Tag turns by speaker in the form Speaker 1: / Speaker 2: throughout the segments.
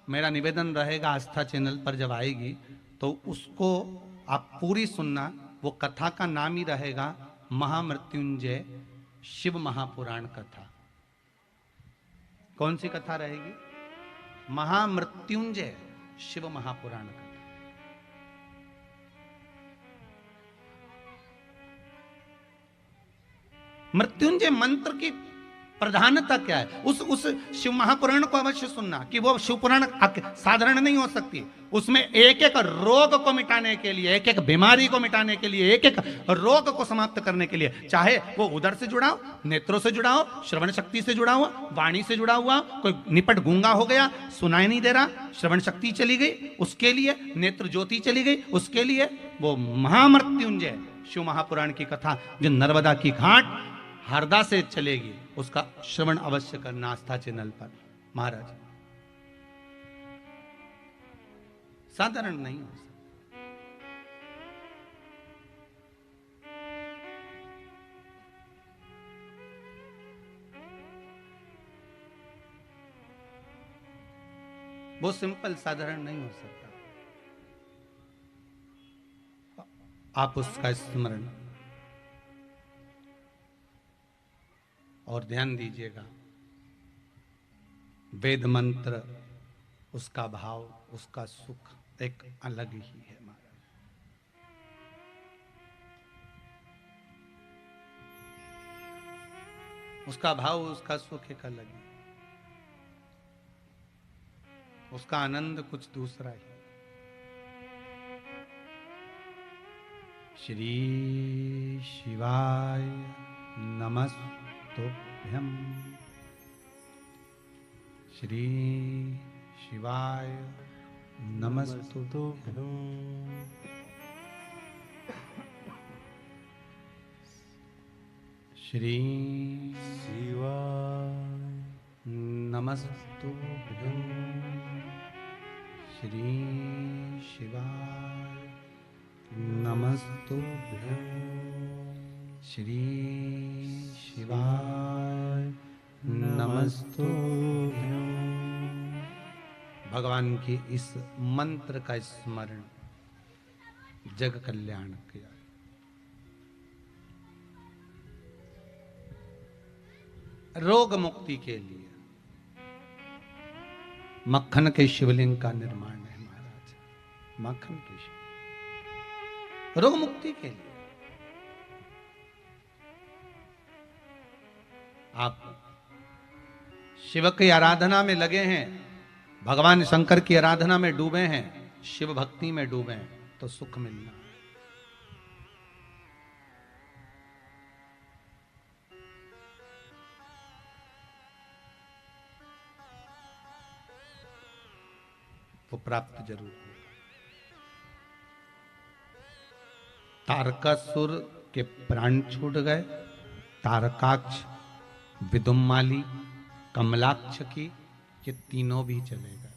Speaker 1: मेरा निवेदन रहेगा आस्था चैनल पर जब आएगी तो उसको आप पूरी सुनना। वो कथा का नाम ही रहेगा महामृत्युंजय शिव महापुराण कथा। कौन सी कथा रहेगी? महामृत्युंजय शिव महापुराण कथा। मृत्युंजय मंत्र की प्रधानता क्या है? उस शिव महापुराण को अवश्य सुनना कि वो शिव पुराण साधारण नहीं हो सकती। उसमें एक एक रोग को मिटाने के लिए, एक एक बीमारी को मिटाने के लिए, एक एक रोग को समाप्त करने के लिए, चाहे वो उदर से जुड़ा हो, नेत्रों से जुड़ा हो, श्रवण शक्ति से जुड़ा हुआ, वाणी से जुड़ा हुआ, कोई निपट गूंगा हो गया, सुनाई नहीं दे रहा, श्रवण शक्ति चली गई, उसके लिए नेत्र ज्योति चली गई, उसके लिए वो महामृत्युंजय शिव महापुराण की कथा जो नर्मदा की घाट हरदा से चलेगी, उसका श्रवण अवश्य करना आस्था चैनल पर। महाराज साधारण नहीं हो सकता। वो सिंपल साधारण नहीं हो सकता। आप उसका स्मरण और ध्यान दीजिएगा। वेद मंत्र, उसका भाव, उसका सुख एक अलग ही है महाराज। उसका भाव, उसका सुख एक अलग ही, उसका आनंद कुछ दूसरा ही। श्री शिवाय नमस्तुभ्यं। श्री शिवाय नमस्तुभ्यं। श्री शिवाय नमस्तुभ्यं। श्री शिवाय नमस्तुभ्यं। श्री शिवाय नमस्तुभ्यं। भगवान की इस मंत्र का स्मरण जग कल्याण किया। रोग मुक्ति के लिए मक्खन के शिवलिंग का निर्माण है महाराज। मक्खन के शिवलिंग रोग मुक्ति के लिए। आप शिव की आराधना में लगे हैं, भगवान शंकर की आराधना में डूबे हैं, शिव भक्ति में डूबे हैं, तो सुख मिलना। वो प्राप्त जरूर होगा। तारकासुर के प्राण छूट गए। तारकाक्ष, विदुम्माली, कमलाक्ष की, ये तीनों भी चले गए।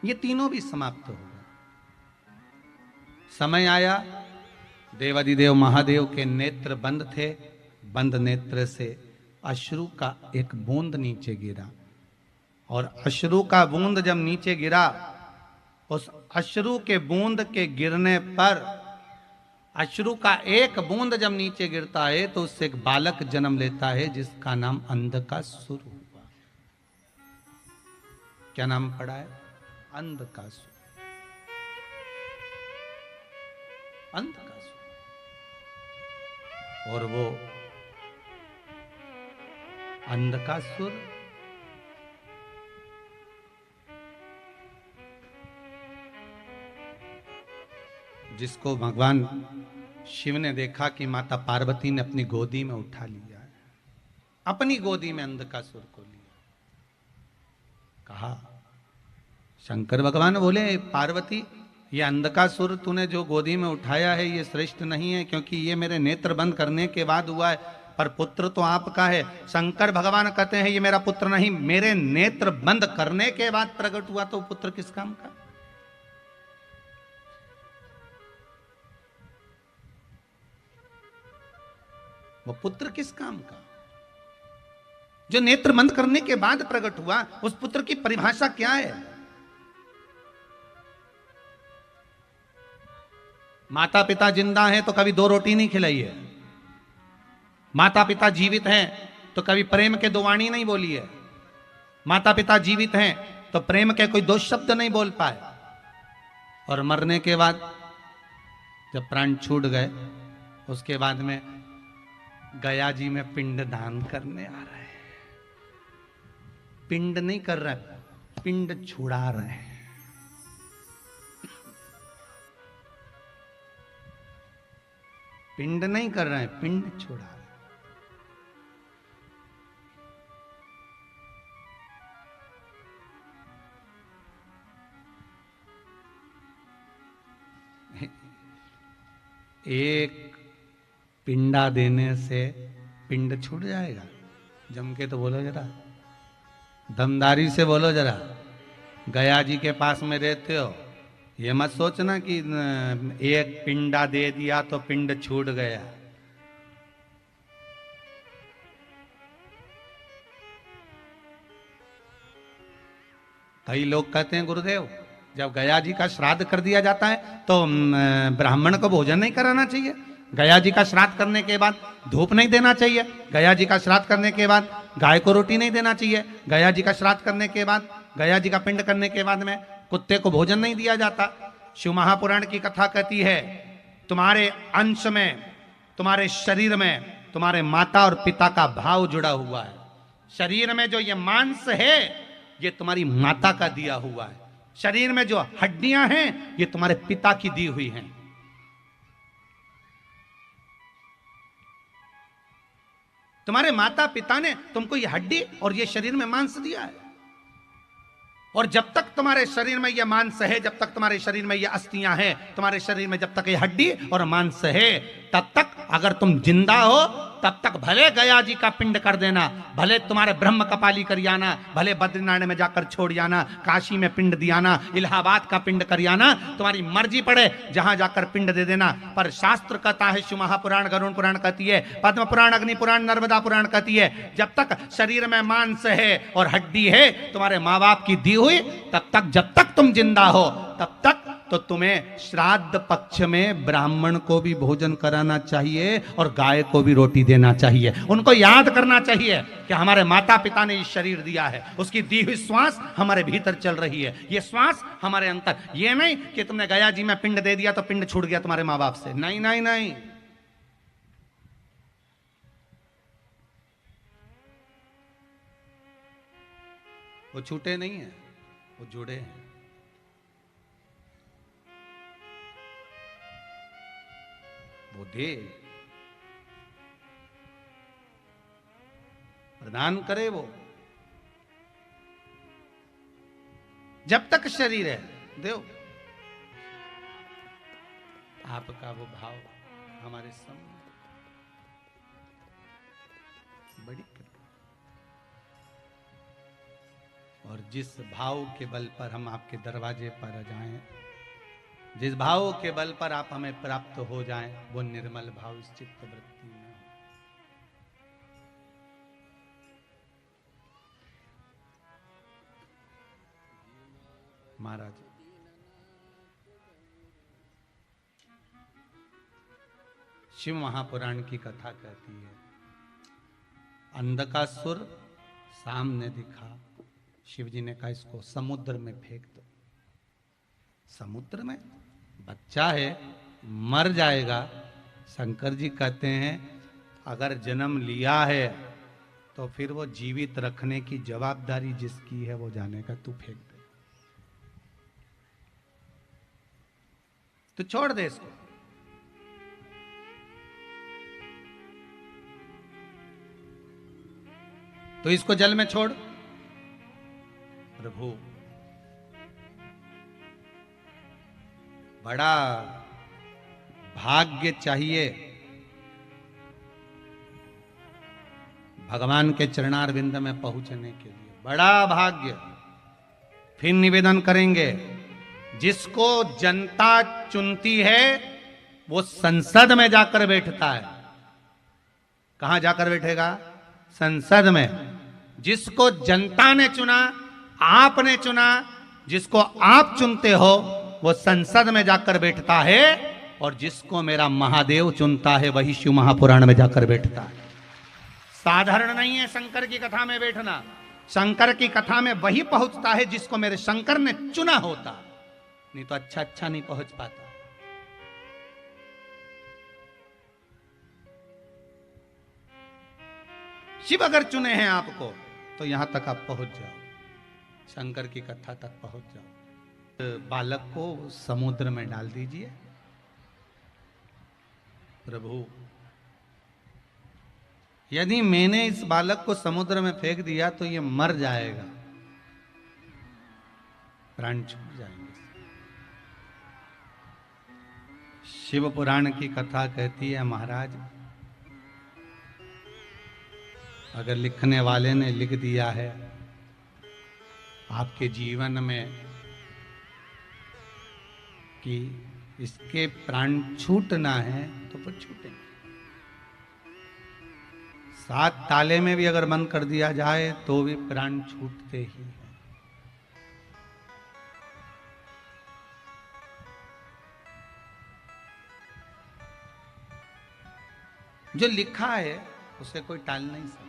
Speaker 1: ये तीनों भी समाप्त हो गए। समय आया, देवादिदेव महादेव के नेत्र बंद थे। बंद नेत्र से अश्रु का एक बूंद नीचे गिरा, और अश्रु का बूंद जब नीचे गिरा, उस अश्रु के बूंद के गिरने पर, अश्रु का एक बूंद जब नीचे गिरता है तो उससे एक बालक जन्म लेता है जिसका नाम अंधकासुर हुआ। क्या नाम पड़ा है? अंधकासुर। अंधकासुर। और वो अंधकासुर जिसको भगवान शिव ने देखा कि माता पार्वती ने अपनी गोदी में उठा लिया है, अपनी गोदी में अंधकासुर को लिया। कहा, शंकर भगवान बोले, पार्वती ये अंधकासुर तूने जो गोदी में उठाया है ये श्रेष्ठ नहीं है, क्योंकि ये मेरे नेत्र बंद करने के बाद हुआ है, पर पुत्र तो आपका है। शंकर भगवान कहते हैं ये मेरा पुत्र नहीं, मेरे नेत्र बंद करने के बाद प्रकट हुआ, तो पुत्र किस काम का? वो पुत्र किस काम का? जो नेत्र बंद करने के बाद प्रकट हुआ, उस पुत्र की परिभाषा क्या है? माता पिता जिंदा हैं तो कभी 2 रोटी नहीं खिलाई है। माता पिता जीवित हैं तो कभी प्रेम के 2 वाणी नहीं बोली है। माता पिता जीवित हैं तो प्रेम के कोई 2 शब्द नहीं बोल पाए। और मरने के बाद जब प्राण छूट गए, उसके बाद में गया जी में पिंड दान करने आ रहे हैं। पिंड नहीं कर रहे, पिंड छुड़ा रहे हैं। पिंड नहीं कर रहे हैं, पिंड छुड़ा रहे हैं। एक पिंडा देने से पिंड छूट जाएगा? जम के तो बोलो जरा, दमदारी से बोलो जरा। गया जी के पास में रहते हो, ये मत सोचना कि एक पिंडा दे दिया तो पिंड छूट गया। कई लोग कहते हैं गुरुदेव, जब गया जी का श्राद्ध कर दिया जाता है तो ब्राह्मण को भोजन नहीं कराना चाहिए। गया जी का श्राद्ध करने के बाद धूप नहीं देना चाहिए। गया जी का श्राद्ध करने के बाद गाय को रोटी नहीं देना चाहिए। गया जी का श्राद्ध करने के बाद, गया जी का पिंड करने के बाद में कुत्ते को भोजन नहीं दिया जाता। शिव महापुराण की कथा कहती है, तुम्हारे अंश में, तुम्हारे शरीर में तुम्हारे माता और पिता का भाव जुड़ा हुआ है। शरीर में जो ये मांस है, ये तुम्हारी माता का दिया हुआ है। शरीर में जो हड्डियां हैं, ये तुम्हारे पिता की दी हुई हैं। तुम्हारे माता पिता ने तुमको ये हड्डी और ये शरीर में मांस दिया है। और जब तक तुम्हारे शरीर में ये मांस है, जब तक तुम्हारे शरीर में ये अस्थियां हैं, तुम्हारे शरीर में जब तक ये हड्डी और मांस है, तब तक अगर तुम जिंदा हो, तब तक भले गया जी का पिंड कर देना, भले तुम्हारे ब्रह्म कपाली कर आना, भले बद्रीनारायण में जाकर छोड़ आना, काशी में पिंड दियाना, इलाहाबाद का पिंड कर आना, तुम्हारी मर्जी पड़े, जहां जाकर पिंड दे देना। पर शास्त्र कहता है, शिव महापुराण, गरुड़ पुराण कहती है, पद्म पुराण, अग्नि पुराण, नर्मदा पुराण कहती है, जब तक शरीर में मांस है और हड्डी है, तुम्हारे माँ बाप की दी हुई, तब तक, जब तक तुम जिंदा हो, तब तक तो तुम्हें श्राद्ध पक्ष में ब्राह्मण को भी भोजन कराना चाहिए और गाय को भी रोटी देना चाहिए। उनको याद करना चाहिए कि हमारे माता पिता ने ये शरीर दिया है, उसकी दी हुई श्वास हमारे भीतर चल रही है, ये श्वास हमारे अंतर। ये नहीं कि तुमने गया जी में पिंड दे दिया तो पिंड छूट गया तुम्हारे माँ बाप से। नहीं नहीं नहीं, वो छूटे नहीं है, वो जुड़े हैं। वो दे, प्रदान करे वो। जब तक शरीर है, देव आपका वो भाव हमारे सामने बड़ी कृपा। और जिस भाव के बल पर हम आपके दरवाजे पर आ जाएं, जिस भाव के बल पर आप हमें प्राप्त हो जाएं, वो निर्मल भाव इस चित्त वृत्ति में हो। महाराज, शिव महापुराण की कथा कहती है, अंधकासुर सामने दिखा, शिव जी ने कहा इसको समुद्र में फेंक दो। समुद्र में बच्चा है, मर जाएगा। शंकर जी कहते हैं अगर जन्म लिया है तो फिर वो जीवित रखने की जवाबदारी जिसकी है वो जाने का, तू फेंक दे, तो छोड़ दे इसको। तो इसको जल में छोड़। प्रभु बड़ा भाग्य चाहिए भगवान के चरणारविंद में पहुंचने के लिए, बड़ा भाग्य। फिर निवेदन करेंगे, जिसको जनता चुनती है वो संसद में जाकर बैठता है। कहां जाकर बैठेगा? संसद में। जिसको जनता ने चुना, आपने चुना, जिसको आप चुनते हो, वो संसद में जाकर बैठता है, और जिसको मेरा महादेव चुनता है वही शिव महापुराण में जाकर बैठता है। साधारण नहीं है शंकर की कथा में बैठना। शंकर की कथा में वही पहुंचता है जिसको मेरे शंकर ने चुना होता, नहीं तो अच्छा नहीं पहुंच पाता। शिव अगर चुने हैं आपको तो यहां तक आप पहुंच जाओ, शंकर की कथा तक पहुंच जाओ। बालक को समुद्र में डाल दीजिए। प्रभु, यदि मैंने इस बालक को समुद्र में फेंक दिया तो ये मर जाएगा, प्राण छूट जाएंगे। शिव पुराण की कथा कहती है, महाराज अगर लिखने वाले ने लिख दिया है आपके जीवन में कि इसके प्राण छूटना है तो फिर छूटेंगे। 7 ताले में भी अगर बंद कर दिया जाए तो भी प्राण छूटते ही हैं। जो लिखा है उसे कोई टाल नहीं सकता।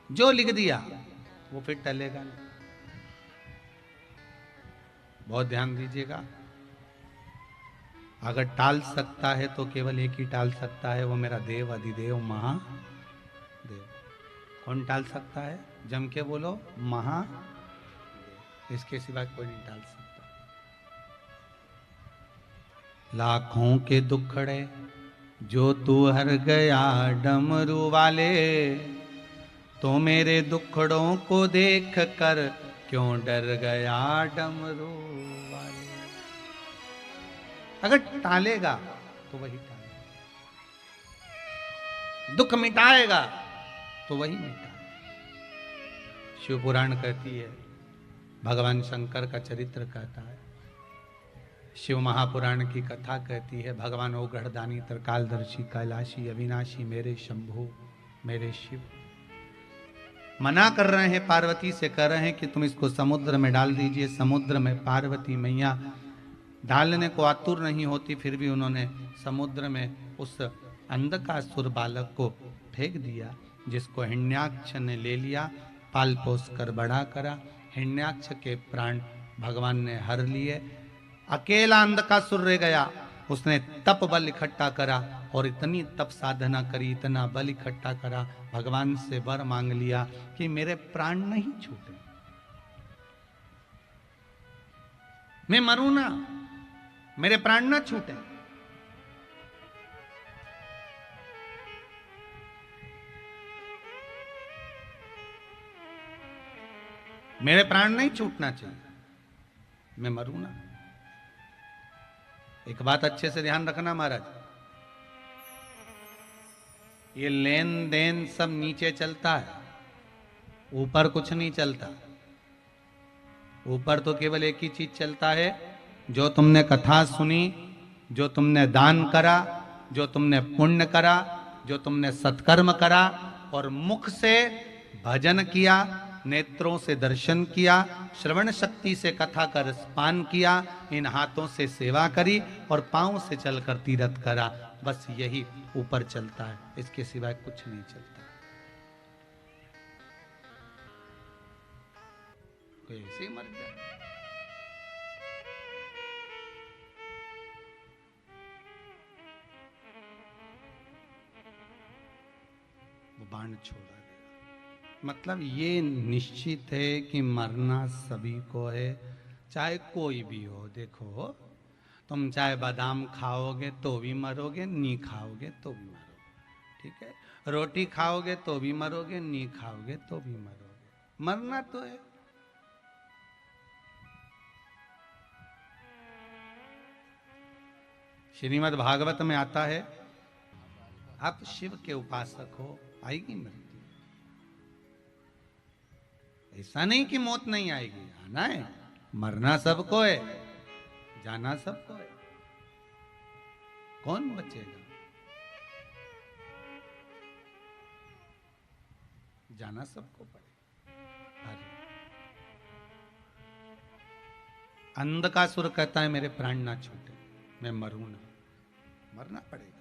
Speaker 1: जो लिख दिया वो फिर टलेगा नहीं। बहुत ध्यान दीजिएगा, अगर टाल सकता है तो केवल एक ही टाल सकता है, वो मेरा देव अधिदेव महादेव। कौन टाल सकता है? जम के बोलो, महादेव। इसके सिवा कोई नहीं टाल सकता। लाखों के दुखड़े जो तू हर गया डमरू वाले, तो मेरे दुखड़ों को देख कर क्यों डर गया डमरू वाले। अगर टालेगा तो वही टालेगा, दुख मिटाएगा तो वही मिटाएगा। शिव पुराण कहती है, भगवान शंकर का चरित्र कहता है, शिव महापुराण की कथा कहती है, भगवान ओगढ़दानी त्रिकालदर्शी कैलाशी अविनाशी मेरे शंभु मेरे शिव मना कर रहे हैं, पार्वती से कह रहे हैं कि तुम इसको समुद्र में डाल दीजिए। समुद्र में पार्वती मैया डालने को आतुर नहीं होती, फिर भी उन्होंने समुद्र में उस अंधकासुर बालक को फेंक दिया, जिसको हिरण्याक्ष ने ले लिया, पाल पोस कर बड़ा करा। हिरण्याक्ष के प्राण भगवान ने हर लिए। अकेला अंधकासुर रह गया। उसने तप बल इकट्ठा करा और इतनी तप साधना करी, इतना बल इकट्ठा करा, भगवान से वर मांग लिया कि मेरे प्राण नहीं छूटे, मैं मरूं ना, मेरे प्राण ना छूटे। मेरे प्राण नहीं छूटना चाहिए, मैं मरूं ना। एक बात अच्छे से ध्यान रखना महाराज, ये लेन देन सब नीचे चलता है, ऊपर कुछ नहीं चलता। ऊपर तो केवल एक ही चीज चलता है, जो तुमने कथा सुनी, जो तुमने दान करा, जो तुमने पुण्य करा, जो तुमने सत्कर्म करा, और मुख से भजन किया, नेत्रों से दर्शन किया, श्रवण शक्ति से कथा का रसपान किया, इन हाथों से सेवा करी और पांव से चलकर तीर्थ करा, बस यही ऊपर चलता है, इसके सिवाय कुछ नहीं चलता। कोई ऐसे ही मर जाए। वो बाण छोड़ा गया। मतलब ये निश्चित है कि मरना सभी को है, चाहे कोई भी हो। देखो, तुम चाहे बादाम खाओगे तो भी मरोगे, नहीं खाओगे तो भी मरोगे, ठीक है। रोटी खाओगे तो भी मरोगे, नहीं खाओगे तो भी मरोगे, मरना तो है। श्रीमद् भागवत में आता है, आप शिव के उपासक हो, आएगी मृत्यु। ऐसा नहीं कि मौत नहीं आएगी, आना है, मरना सबको है, जाना सबको है, कौन बचेगा? जाना सबको पड़ेगा। अरे अंधकासुर कहता है मेरे प्राण ना छूटे, मैं मरूं ना, मरना पड़ेगा।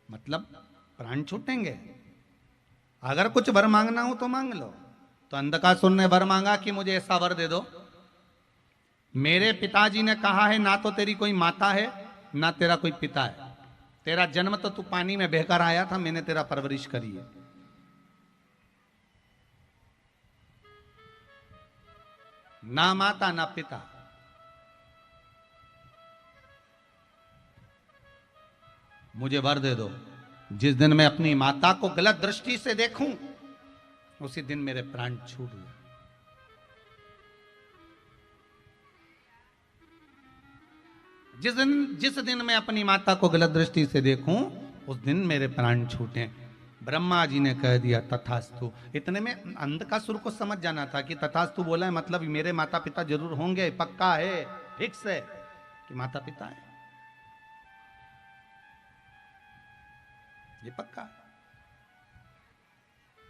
Speaker 1: मतलब प्राण छूटेंगे। अगर कुछ वर मांगना हो तो मांग लो। तो अंधकासुर ने वर मांगा कि मुझे ऐसा वर दे दो, मेरे पिताजी ने कहा है ना तो तेरी कोई माता है ना तेरा कोई पिता है, तेरा जन्म तो तू पानी में बहकर आया था, मैंने तेरा परवरिश करी है। ना माता ना पिता, मुझे वर दे दो, जिस दिन मैं अपनी माता को गलत दृष्टि से देखूं उसी दिन मेरे प्राण छूट गए। जिस दिन मैं अपनी माता को गलत दृष्टि से देखूं उस दिन मेरे प्राण छूटे। ब्रह्मा जी ने कह दिया तथास्तु। इतने में अंधकासुर को समझ जाना था कि तथास्तु बोला है मतलब मेरे माता पिता जरूर होंगे, पक्का है, फिक्स है कि माता पिता है, ये पक्का है।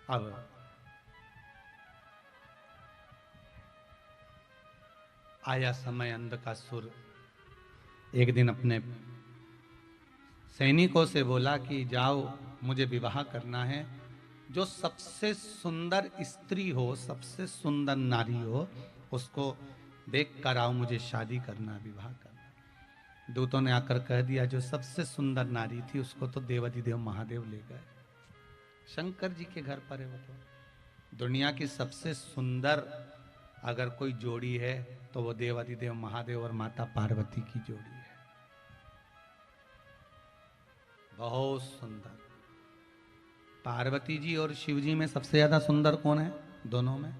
Speaker 1: अब आया समय, अंधकासुर एक दिन अपने सैनिकों से बोला कि जाओ मुझे विवाह करना है, जो सबसे सुंदर स्त्री हो, सबसे सुंदर नारी हो, उसको देख कर आओ, मुझे शादी करना, विवाह करना। दूतों ने आकर कह दिया जो सबसे सुंदर नारी थी उसको तो देवाधिदेव महादेव ले गए, शंकर जी के घर पर है वो। तो दुनिया की सबसे सुंदर अगर कोई जोड़ी है तो वो देवाधिदेव महादेव और माता पार्वती की जोड़ी है, बहुत सुंदर। पार्वती जी और शिव जी में सबसे ज्यादा सुंदर कौन है? दोनों में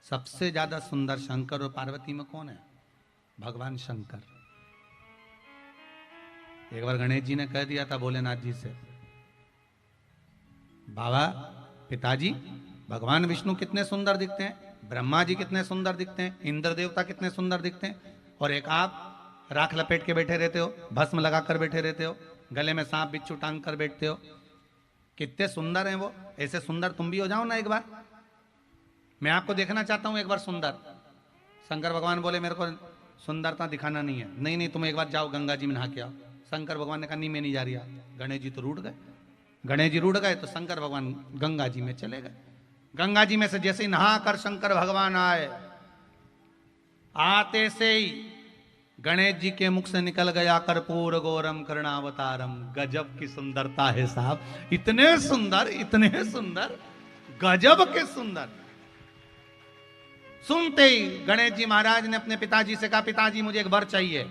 Speaker 1: सबसे ज्यादा सुंदर शंकर और पार्वती में कौन है? भगवान शंकर। एक बार गणेश जी ने कह दिया था भोलेनाथ जी से, बाबा पिताजी भगवान विष्णु कितने सुंदर दिखते हैं, ब्रह्मा जी कितने सुंदर दिखते हैं, इंद्र देवता कितने सुंदर दिखते हैं, और एक आप राख लपेट के बैठे रहते हो, भस्म लगा कर बैठे रहते हो, गले में सांप बिच्छू टांग कर बैठते हो, कितने सुंदर हैं वो। ऐसे सुंदर तुम भी हो जाओ ना एक बार, मैं आपको देखना चाहता हूं एक बार सुंदर। शंकर भगवान बोले मेरे को सुंदरता दिखाना नहीं है। नहीं नहीं तुम एक बार जाओ गंगा जी में नहा के आओ। शंकर भगवान ने कहा नहीं मैं नहीं जा रही। गणेश जी तो रूठ गए। गणेश जी रूठ गए तो शंकर भगवान गंगा जी में चले गए। गंगा जी में से जैसे ही नहा कर शंकर भगवान आए, आते से ही गणेश जी के मुख से निकल गया कर्पूर गौरम करुणावतारम। गजब की सुंदरता है साहब, इतने सुंदर, गजब के सुंदर। सुनते ही गणेश जी महाराज ने अपने पिताजी से कहा पिताजी मुझे एक वर चाहिए।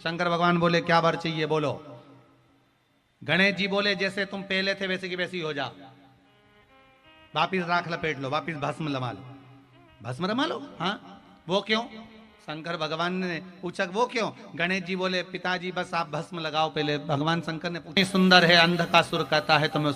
Speaker 1: शंकर भगवान बोले क्या वर चाहिए बोलो। गणेश जी बोले जैसे तुम पहले थे वैसे की वैसी हो जा, वापिस राख लपेट लो, वापिस भस्म रमा लो। भस्म रमा लो? हाँ। वो क्यों? शंकर भगवान ने पूछा वो क्यों? गणेश जी बोले पिताजी बस आप भस्म लगाओ पहले। भगवान शंकर ने पूछा सुंदर है, अंधकासुर कहता है तो मैं